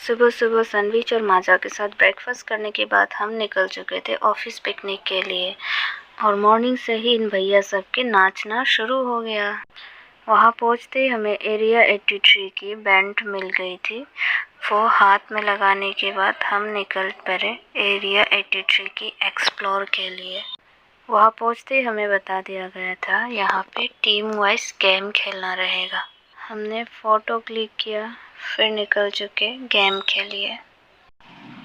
सुबह सुबह सैंडविच और माजा के साथ ब्रेकफास्ट करने के बाद हम निकल चुके थे ऑफिस पिकनिक के लिए। और मॉर्निंग से ही इन भैया सब के नाचना शुरू हो गया। वहाँ पहुँचते ही हमें एरिया 83 की बैंड मिल गई थी। वो हाथ में लगाने के बाद हम निकल पड़े एरिया 83 की एक्सप्लोर के लिए। वहाँ पहुँचते ही हमें बता दिया गया था यहाँ पे टीम वाइज गेम खेलना रहेगा। हमने फ़ोटो क्लिक किया, फिर निकल चुके गेम के लिए।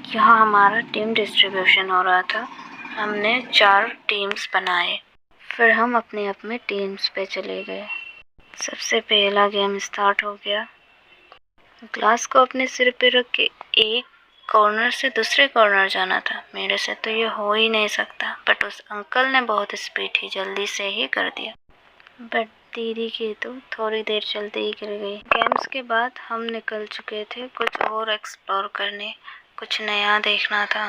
यहाँ हमारा टीम डिस्ट्रीब्यूशन हो रहा था। हमने 4 टीम्स बनाए, फिर हम अपने अपने टीम्स पे चले गए। सबसे पहला गेम स्टार्ट हो गया। ग्लास को अपने सिर पे रख के एक कॉर्नर से दूसरे कॉर्नर जाना था। मेरे से तो ये हो ही नहीं सकता, बट उस अंकल ने बहुत स्पीड ही जल्दी से ही कर दिया। बट दीदी की तो थोड़ी देर चलते ही गिर गई। गेम्स के बाद हम निकल चुके थे कुछ और एक्सप्लोर करने, कुछ नया देखना था।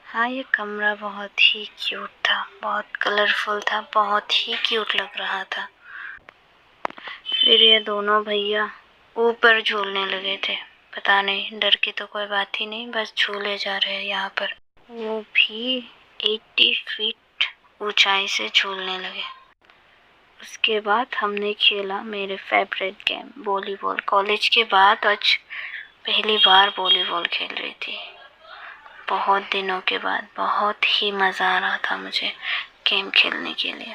हाँ, ये कमरा बहुत ही क्यूट था, बहुत कलरफुल था, बहुत ही क्यूट लग रहा था। फिर ये दोनों भैया ऊपर झूलने लगे थे। पता नहीं, डर की तो कोई बात ही नहीं, बस झूले जा रहे हैं यहाँ पर। वो भी 80 फीट ऊंचाई से झूलने लगे। उसके बाद हमने खेला मेरे फेवरेट गेम वॉलीबॉल। कॉलेज के बाद आज पहली बार वॉलीबॉल खेल रही थी, बहुत दिनों के बाद। बहुत ही मज़ा आ रहा था मुझे गेम खेलने के लिए।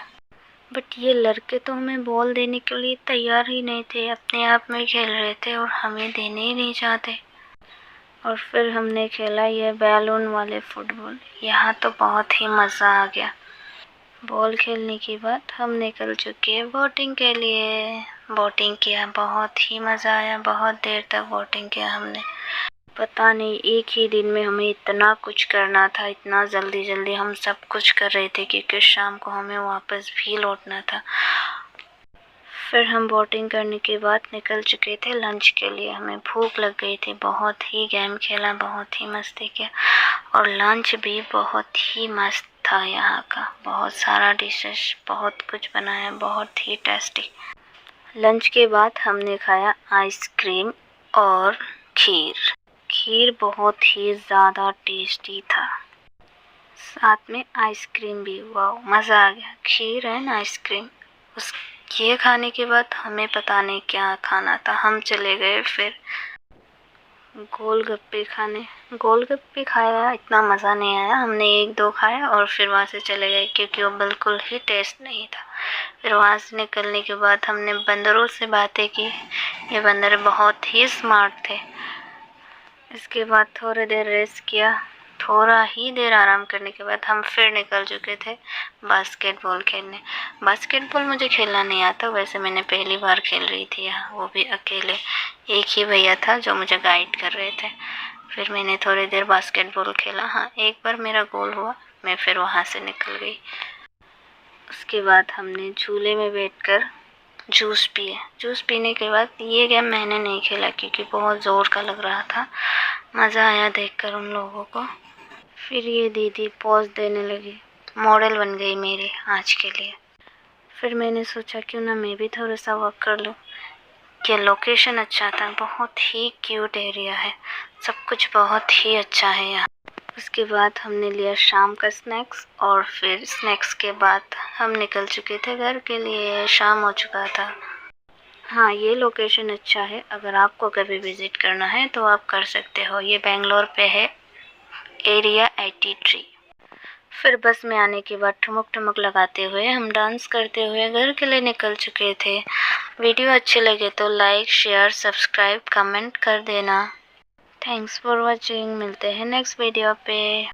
बट ये लड़के तो हमें बॉल देने के लिए तैयार ही नहीं थे, अपने आप में खेल रहे थे और हमें देने ही नहीं चाहते। और फिर हमने खेला ये बैलून वाले फुटबॉल। यहाँ तो बहुत ही मज़ा आ गया। बॉल खेलने के बाद हम निकल चुके बोटिंग के लिए। बोटिंग किया, बहुत ही मज़ा आया। बहुत देर तक बोटिंग किया हमने। पता नहीं, एक ही दिन में हमें इतना कुछ करना था, इतना जल्दी जल्दी हम सब कुछ कर रहे थे क्योंकि शाम को हमें वापस भी लौटना था। फिर हम बोटिंग करने के बाद निकल चुके थे लंच के लिए। हमें भूख लग गई थी, बहुत ही गेम खेला, बहुत ही मस्ती किया और लंच भी बहुत ही मस्त था यहाँ का। बहुत सारा डिशेस, बहुत कुछ बनाया, बहुत ही टेस्टी। लंच के बाद हमने खाया आइसक्रीम और खीर। खीर बहुत ही ज़्यादा टेस्टी था, साथ में आइसक्रीम भी। वाह, मज़ा आ गया। खीर एंड आइसक्रीम। ये खाने के बाद हमें पता नहीं क्या खाना था। हम चले गए फिर गोलगप्पे खाने। गोलगप्पे खाया, इतना मज़ा नहीं आया। हमने 1-2 खाया और फिर वहाँ से चले गए क्योंकि वो बिल्कुल ही टेस्ट नहीं था। फिर वहाँ से निकलने के बाद हमने बंदरों से बातें की। ये बंदर बहुत ही स्मार्ट थे। इसके बाद थोड़ी देर रेस्ट किया। थोड़ा ही देर आराम करने के बाद हम फिर निकल चुके थे बास्केटबॉल खेलने। बास्केटबॉल मुझे खेलना नहीं आता, वैसे मैंने पहली बार खेल रही थी यहाँ, वो भी अकेले। एक ही भैया था जो मुझे गाइड कर रहे थे। फिर मैंने थोड़ी देर बास्केटबॉल खेला। हाँ, एक बार मेरा गोल हुआ, मैं फिर वहाँ से निकल गई। उसके बाद हमने झूले में बैठकर जूस पिए। जूस पीने के बाद ये गेम मैंने नहीं खेला क्योंकि बहुत ज़ोर का लग रहा था। मज़ा आया देखकर उन लोगों को। फिर ये दीदी पोज देने लगी, मॉडल बन गई मेरी आज के लिए। फिर मैंने सोचा क्यों ना मैं भी थोड़ा सा वॉक कर लूँ। ये लोकेशन अच्छा था, बहुत ही क्यूट एरिया है, सब कुछ बहुत ही अच्छा है यहाँ। उसके बाद हमने लिया शाम का स्नैक्स और फिर स्नैक्स के बाद हम निकल चुके थे घर के लिए। शाम हो चुका था। हाँ, ये लोकेशन अच्छा है, अगर आपको कभी विज़िट करना है तो आप कर सकते हो। ये बेंगलोर पे है, एरिया 83। फिर बस में आने के बाद ठुमक ठुमक लगाते हुए, हम डांस करते हुए घर के लिए निकल चुके थे। वीडियो अच्छे लगे तो लाइक, शेयर, सब्सक्राइब, कमेंट कर देना। Thanks for watching. मिलते हैं नेक्स्ट वीडियो पे।